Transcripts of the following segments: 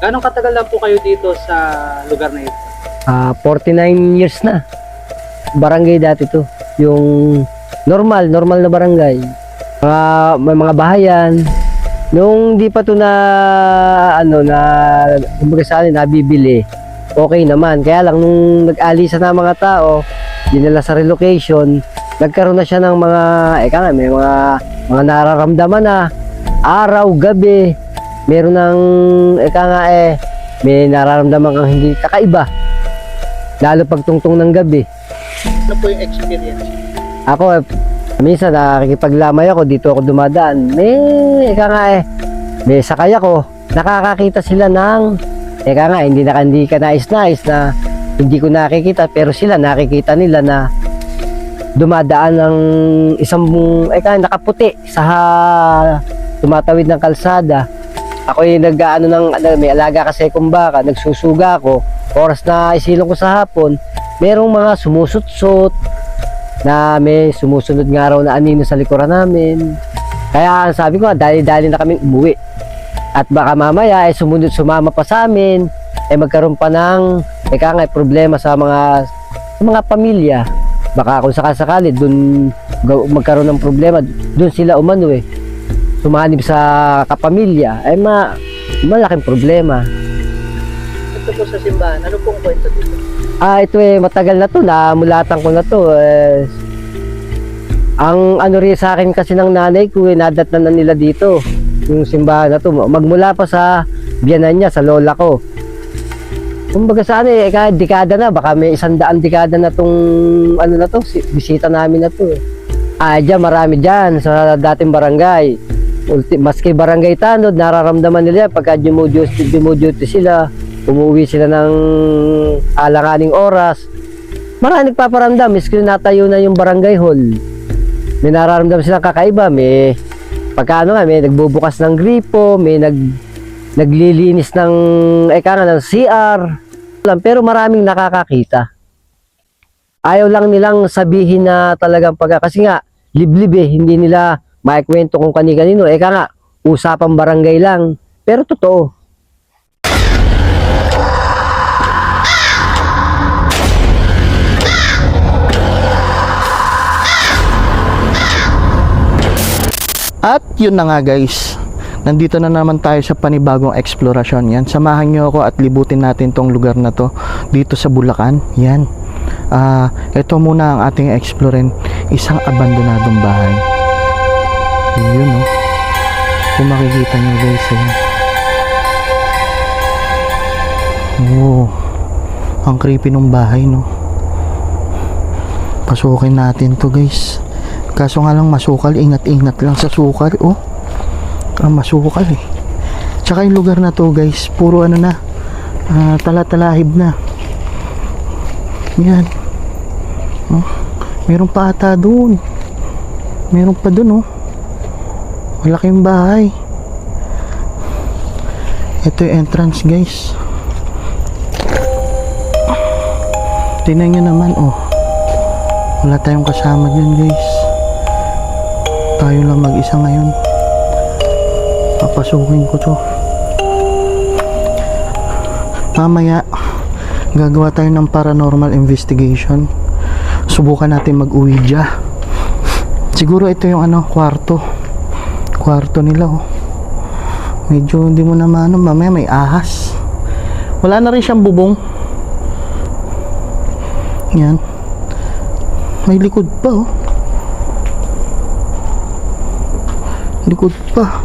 Gano'ng katagal lang po kayo dito sa lugar na ito? 49 years na. Barangay dati to. Yung normal na barangay. May mga bahayan. Nung di pa to na kumbaga sa akin, nabibili, okay naman. Kaya lang nung nag-alisa na mga tao, dinala sa relocation, nagkaroon na siya ng mga, may mga nararamdaman na araw, gabi, meron ng, may nararamdaman kang hindi kakaiba. Lalo pagtungtong ng gabi. Ano po yung experience? Ako, minsan nakikipaglamay ako, dito ako dumadaan. May sakay ako, nakakakita sila ng, hindi ka nais-nais na hindi ko nakikita, pero sila nakikita nila na dumadaan ng isang, nakaputi sa tumatawid ng kalsada. Ako yung may alaga kasi kung baka, nagsusuga ako, oras na isilong ko sa hapon, merong mga sumusutsot, na may sumusunod nga raw na anino sa likuran namin. Kaya sabi ko, dali-dali na kaming umuwi. At baka mamaya sumama pa sa amin, magkaroon pa ng problema sa mga pamilya. Baka kung sakasakali dun magkaroon ng problema, dun sila sumanib sa kapamilya, malaking problema. Ito po sa simbahan, ano pong kwento dito? Ito matagal na to, namulatan ko na to. Ang rin sa akin kasi ng nanay ko, nadatnan na nila dito, yung simbahan na to. Magmula pa sa biyanan niya, sa lola ko. Kumbaga saan kahit dekada na, baka may 100 dekada na tong bisita namin na to. Diyan, marami dyan sa dating barangay. Maski barangay Tanod, nararamdaman nila pagka dumuduty sila. Umuwi sila ng alanganing oras. Marami nagpaparamdam, miski natayo na yung barangay hall. May nararamdam silang kakaiba, may nagbubukas ng gripo, may naglilinis ng CR. Pero maraming nakakakita. Ayaw lang nilang sabihin na talagang kasi nga, liblib hindi nila maikwento kung kani-kanino. Usapang barangay lang. Pero totoo. At yun na nga guys, nandito na naman tayo sa panibagong eksplorasyon. Yan, samahan nyo ako at libutin natin tong lugar na to dito sa Bulacan. Yan, ito muna ang ating explorin, isang abandonadong bahay. Yun kung makikita nyo guys, ang creepy ng bahay, pasukin natin to guys. Kaso nga lang masukal, ingat-ingat lang sa sukal. Masukal Tsaka yung lugar na to guys, puro tala-talahib na. Yan. Meron pa ata doon. Meron pa doon malaking bahay. Ito yung entrance guys. Tingnan nyo naman wala tayong kasama dyan guys. Tayo lang mag-isa ngayon. Papasukin ko to. Mamaya gagawa tayo ng paranormal investigation. Subukan natin mag-ouija. Siguro ito yung kwarto nila Medyo hindi mo naman mamaya may ahas. Wala na rin siyang bubong. Yan. May likod pa likod pa.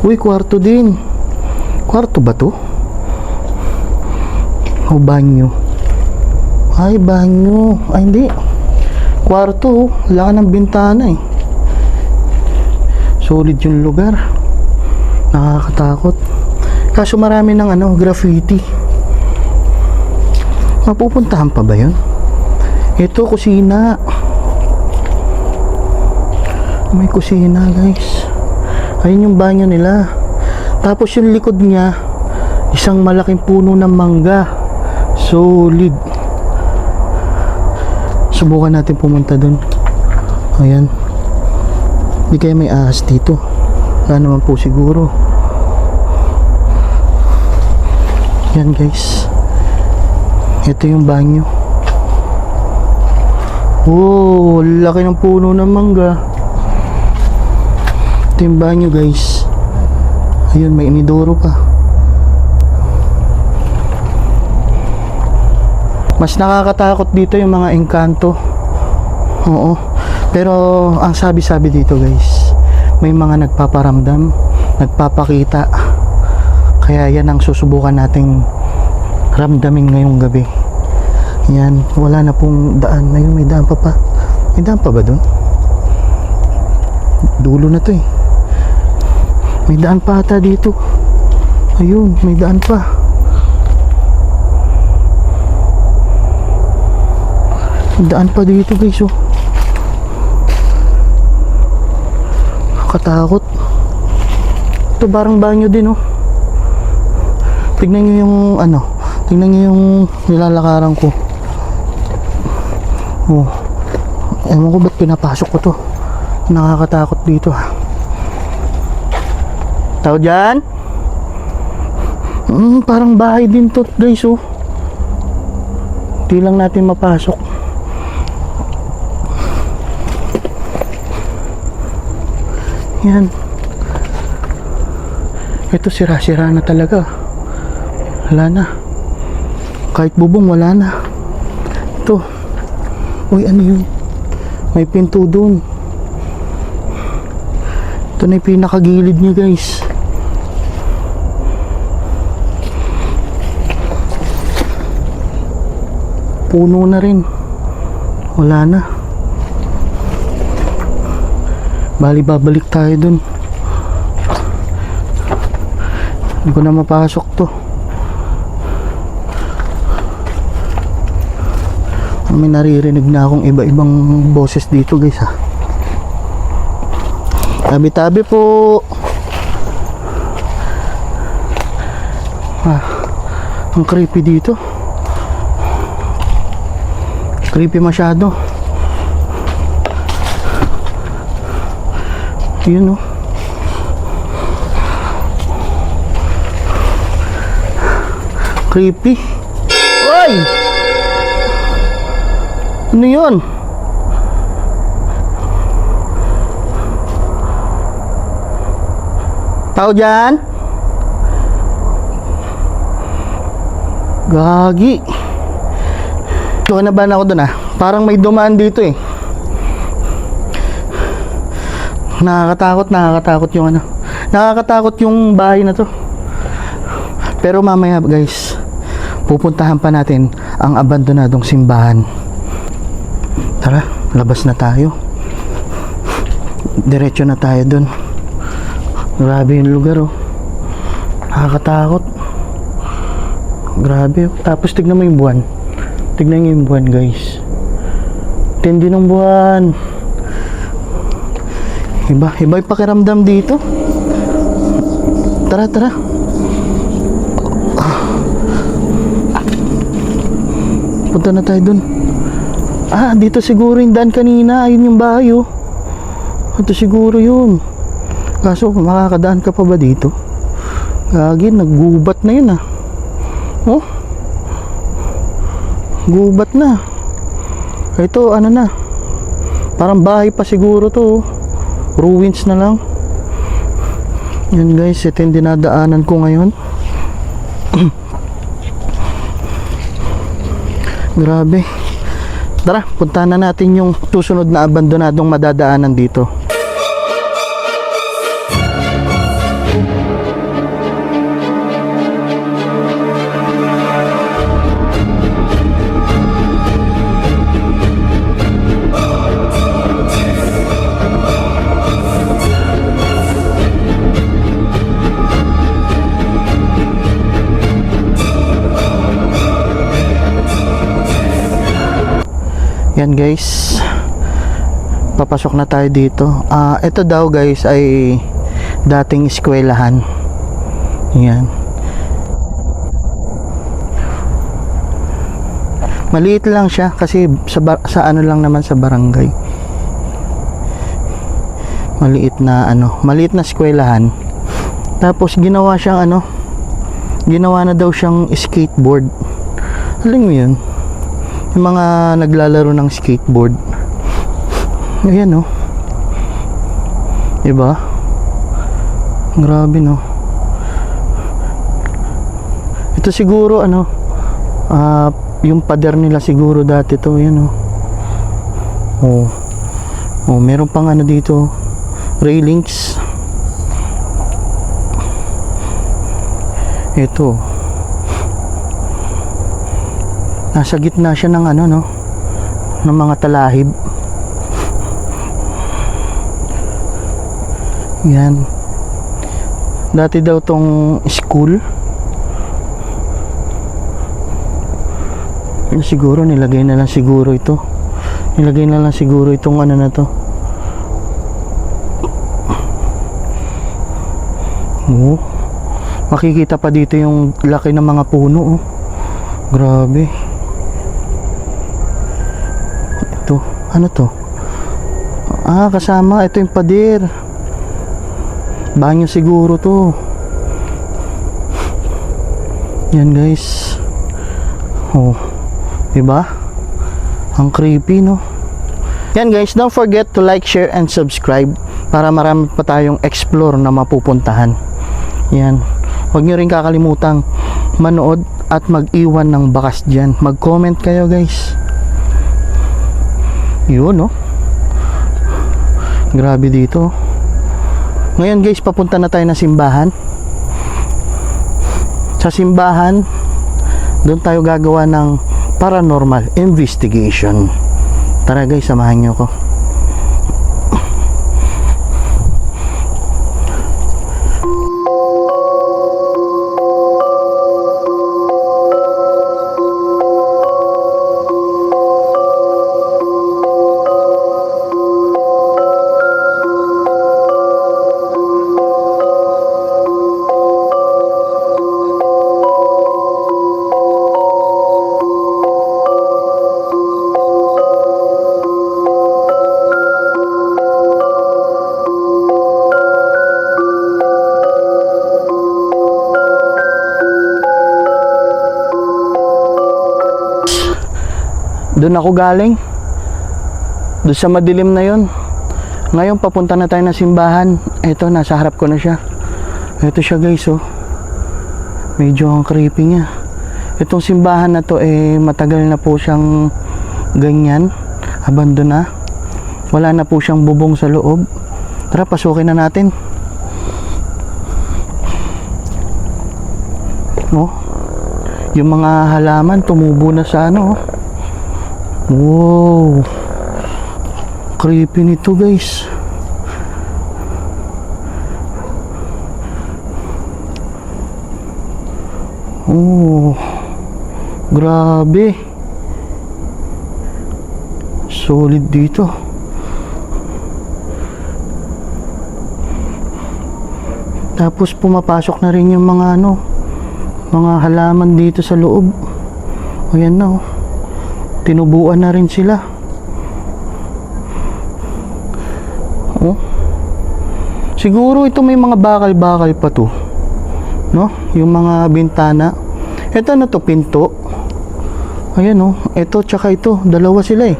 Uy, kwarto din. Kwarto ba to? Banyo. Ay, banyo. Ay, hindi. Kwarto. Wala ka ng bintana Solid yung lugar. Nakakatakot. Kaso marami ng graffiti. Mapupuntahan pa ba yun? Ito, kusina. May kusina guys. Ayun yung banyo nila. Tapos yung likod niya, isang malaking puno ng mangga. Solid. Subukan natin pumunta dun. Ayan. Hindi kaya may ahas dito. Wala naman po siguro. Yan guys. Ito yung banyo. Oh, laki ng puno ng mangga. Ito yung banyo guys. Ayun, may inidoro pa. Mas nakakatakot dito yung mga engkanto. Oo. Pero ang sabi-sabi dito guys, may mga nagpaparamdam, nagpapakita. Kaya yan ang susubukan nating ramdamin ngayong gabi. Yan, wala na pong daan. Ayun, may daan pa pa. May daan pa ba dun? Dulo na to eh. May daan pa ata dito. Ayun, may daan pa. May daan pa dito guys oh. Nakatakot. Ito parang banyo din oh. Tignan nyo yung ano, tignan nyo yung nilalakaran ko. Oh, ewan ko ba't pinapasok ko to. Nakakatakot dito ha. Tao dyan? Parang bahay din to guys oh. Di lang natin mapasok. Yan. Ito sira-sira na talaga. Wala na. Kahit bubong wala na. Ito. Uy, ano yun? May pinto dun. Ito na yung pinakagilid niya guys. Puno na rin. Wala na. Bali babalik tayo dun. Hindi ko na mapasok to. May naririnig na akong iba-ibang boses dito guys ha. Tabi-tabi po. Ang creepy dito. Creepy masyado. Yun oh. Creepy. Oy! Ano yun? Tao dyan? Gagi. Naban ako dun ah. Parang may dumaan dito eh. Nakakatakot yung ano. Nakakatakot yung bahay na to. Pero mamaya guys, pupuntahan pa natin ang abandonadong simbahan. Tara, labas na tayo. Diretso na tayo dun. Grabe yung lugar oh. Nakakatakot. Grabe. Tapos tignan mo yung buwan. Tignan nyo yung buwan guys. Tindi ng buwan. Iba yung pakiramdam dito. Tara, tara. Punta na tayo dun. Dito siguro yung daan kanina. Ayun yung bahay oh. Ito siguro yun. Kaso makakadaan ka pa ba dito? Gagi, naggubat na yun ah. Oh, gubat na. Ito ano na, parang bahay pa siguro to. Ruins na lang. Yan guys, ito yung dinadaanan ko ngayon. Grabe. Tara, puntahan na natin yung susunod na abandonadong madadaanan dito. Yan guys, papasok na tayo dito. Ito daw guys ay dating eskwelahan. Yan. Maliit lang siya kasi sa ano lang naman sa barangay. Maliit na eskwelahan. Tapos ginawa siyang Ginawa na daw siyang skateboard. Alam mo yun? Yung mga naglalaro ng skateboard. Ayan, oh. Diba? Grabe, no? Ito siguro, ano, yung pader nila siguro dati to. Ayan, oh. Oh. Oh, meron pang ano dito, railings. Ito. Nasa gitna siya ng ano, no? Ng mga talahib. Yan. Dati daw tong school. Siguro nilagay na lang siguro ito. Nilagay na lang siguro itong ano na to. Oh. Makikita pa dito yung laki ng mga puno, oh. Grabe. Ito, ano to? Kasama, ito yung pader. Banyo siguro to. Yan, guys. Oh, diba? Ang creepy, no? Yan, guys, don't forget to like, share, and subscribe para marami pa tayong explore na mapupuntahan. Yan. Huwag nyo rin kakalimutang manood at mag-iwan ng bakas dyan. Mag-comment kayo, guys. Yun, no? Grabe dito. Ngayon, guys, papunta na tayo na simbahan. Sa simbahan, doon tayo gagawa ng paranormal investigation. Tara, guys, samahan nyo ko. Doon ako galing. Doon sa madilim na yon. Ngayon papunta na tayo na simbahan. Ito, nasa harap ko na siya. Ito siya, guys, oh. Medyo ang creepy niya. Itong simbahan na to, matagal na po siyang ganyan. Abandon na. Wala na po siyang bubong sa loob. Tara, pasukin na natin. Oh. Yung mga halaman tumubo na sa ano, oh. Wow, creepy nito, guys. Oh, grabe. Solid dito. Tapos pumapasok na rin yung mga ano, mga halaman dito sa loob. Ayan na, oh. Tinubuan na rin sila. Oh. Siguro ito may mga bakal-bakal pa to. No? Yung mga bintana. Ito na to, pinto. Ayan, oh. Ito tsaka ito. Dalawa sila, eh.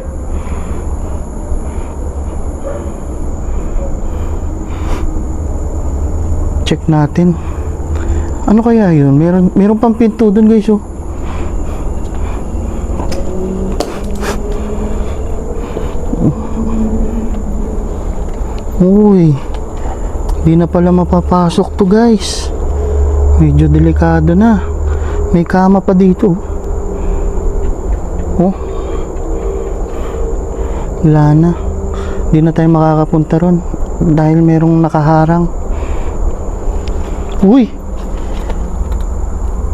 Check natin. Ano kaya yun? Meron pang pinto dun, guys, oh. Uy, di na pala mapapasok to, guys. Medyo delikado na. May kama pa dito. Oh, wala na. Di na tayo makakapunta ron dahil merong nakaharang. Uy,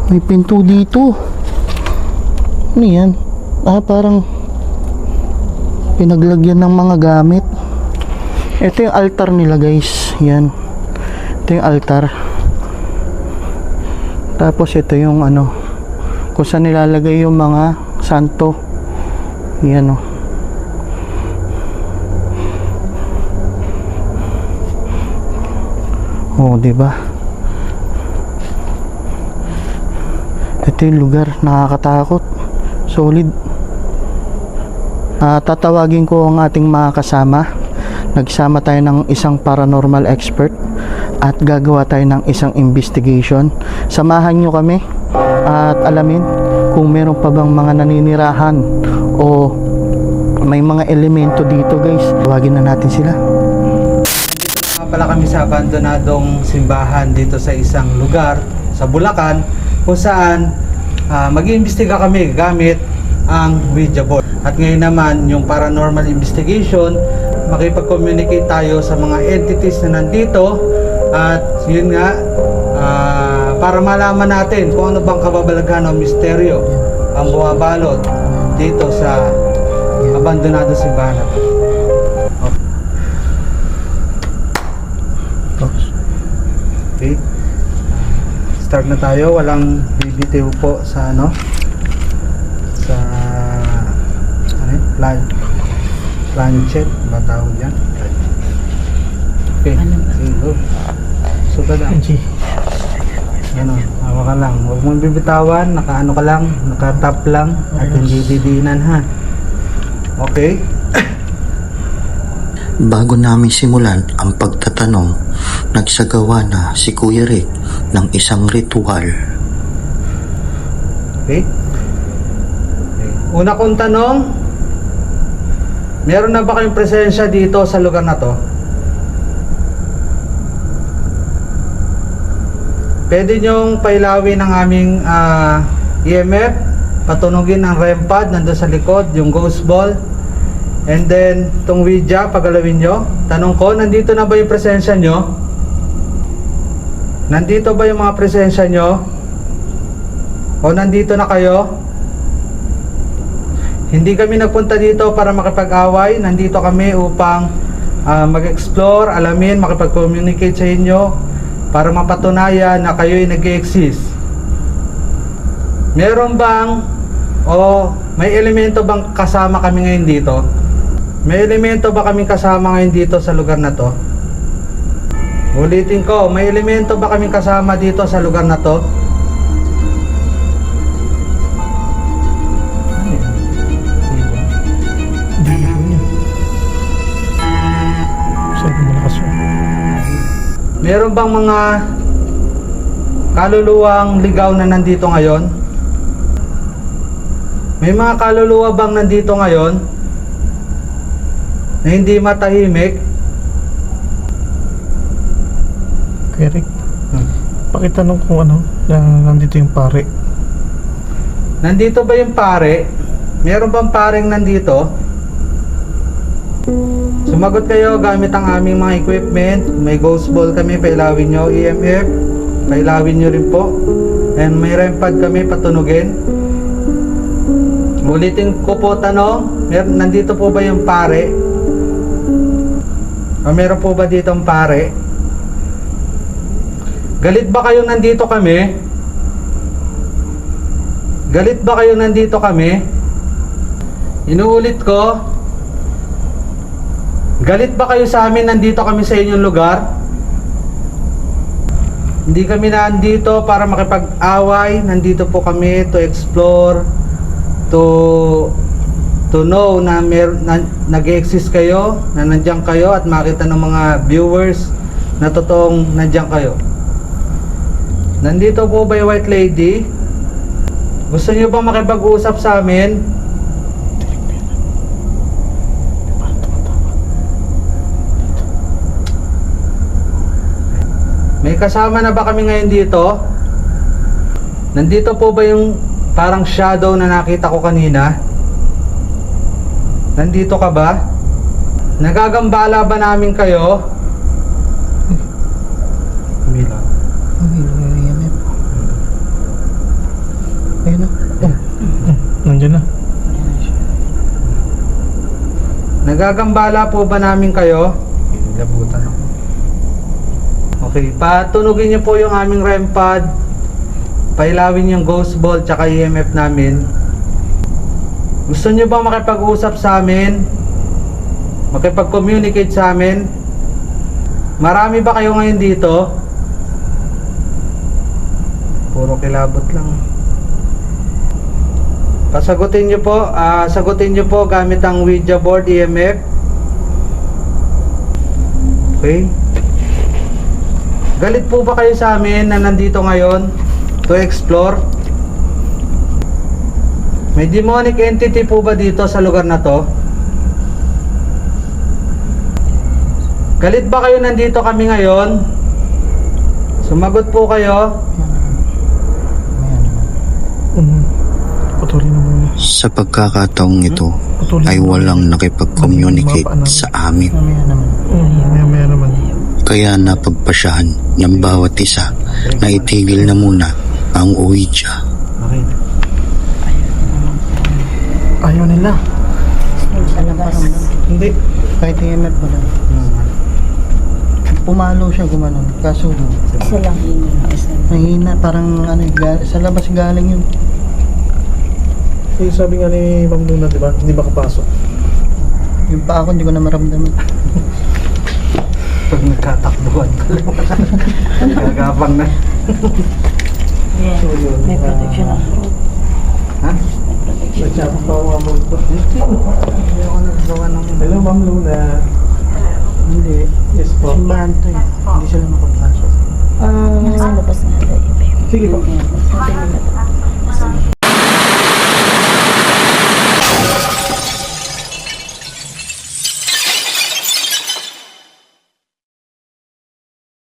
may pinto dito. Ano yan? Parang pinaglagyan ng mga gamit. Ito yung altar nila, guys. Yan. Ito yung altar. Tapos ito yung ano, kung saan nilalagay yung mga santo. Yan, oh. Oh, diba? Ito yung lugar, nakakatakot. Solid. Tatawagin ko ang ating mga kasama. Nagsama tayo ng isang paranormal expert at gagawa tayo ng isang investigation. Samahan nyo kami at alamin kung meron pa bang mga naninirahan o may mga elemento dito, guys. Tawagin na natin sila. Nga pala kami sa abandonadong simbahan dito sa isang lugar sa Bulacan kung saan mag-iimbestiga kami gamit ang Ouija board. At ngayon naman yung paranormal investigation, makipag-communicate tayo sa mga entities na nandito at yun nga para malaman natin kung ano bang kababalaghan o misteryo ang bumabalot dito sa abandonado simbahan na to. Okay. Start na tayo, walang bibitiw po sa sa planchet ba tawag yan? Okay, go. Suka lang. Ganon, hawa ka lang. Huwag mong bibitawan, nakaano ka lang, nakatap lang at hindi didinan ha. Okay? Bago namin simulan ang pagtatanong, nagsagawa na si Kuya Rick ng isang ritual. Okay? Una kong tanong, meron na ba kayong presensya dito sa lugar na to? Pwede nyong pailawin ang aming EMF, patunugin ang REM pad nandun sa likod, yung ghost ball, and then itong Ouija, pagalawin nyo. Tanong ko, nandito na ba yung presensya nyo? Nandito ba yung mga presensya nyo? O nandito na kayo? Hindi kami nagpunta dito para makipag-away. Nandito kami upang mag-explore, alamin, makipag-communicate sa inyo para mapatunayan na kayo'y nag-exist. Meron bang o may elemento bang kasama kami ngayon dito? May elemento ba kaming kasama ngayon dito sa lugar na to? Ulitin ko, may elemento ba kaming kasama dito sa lugar na to? Meron bang mga kaluluwang ligaw na nandito ngayon? May mga kaluluwa bang nandito ngayon na hindi matahimik? Eric, pakitanong kung ano, nandito yung pare. Nandito ba yung pare? Meron bang pareng nandito? Sumagot kayo gamit ang aming mga equipment. May ghost ball kami, pailawin nyo. EMF, pailawin nyo rin po. And may REM pad kami, patunugin. Ulitin ko po tanong, nandito po ba yung pare? O meron po ba ditong pare? Galit ba kayo nandito kami? Galit ba kayo nandito kami? Inuulit ko, galit ba kayo sa amin nandito kami sa inyong lugar? Hindi kami nandito para makipag-away. Nandito po kami to explore, to know na nag-exist kayo, na nandiyan kayo at makita ng mga viewers na totoong nandiyan kayo. Nandito po ba yung White Lady? Gusto niyo bang makipag-usap sa amin? May kasama na ba kami ngayon dito? Nandito po ba yung parang shadow na nakita ko kanina? Nandito ka ba? Nagagambala ba namin kayo? Mila. Ayun na. Nandiyan na. Nagagambala po ba namin kayo? Labutan ako. Okay, patunugin niyo po yung aming REM pad. Pailawin yung ghost ball tsaka EMF namin. Gusto niyo ba makipag-usap sa amin? Makipag-communicate sa amin? Marami ba kayo ngayon dito? Puro kilabot lang. Sagutin nyo po gamit ang Ouija board EMF. Okay. Galit po ba kayo sa amin na nandito ngayon to explore? May demonic entity po ba dito sa lugar na to? Galit ba kayo nandito kami ngayon? Sumagot po kayo. Patuloy na muna. Sa pagkakataong ito Patuloy ay na muna. walang nakipag-communicate sa amin. Maya naman. Kaya napagpasyahan ng bawat isa na itigil na muna ang Ouija. Okay. Ayaw nila. Hindi. Kahit EMF wala. Pumalo siya gumanon. Kaso, Isa lang yun. Isa lang. mahina. Parang ano, sa labas galing yun. Eh, sabi nga ni Ma'am Luna, di ba? Hindi ba kapasok? Yung pa ako, hindi ko na maramdaman. Pag nagkatakbuhan pala. Nagagapang na. Yeah. May protection ang road. Ha? May protection. Nagtsapang pa ako mo ito. Hindi ako naggawa ng... Hello, Ma'am Luna. Hindi. Yes po. Simbahan to eh. Hindi sila makapasok. Nasa labas nga tayo. Sige po. Sabi nila.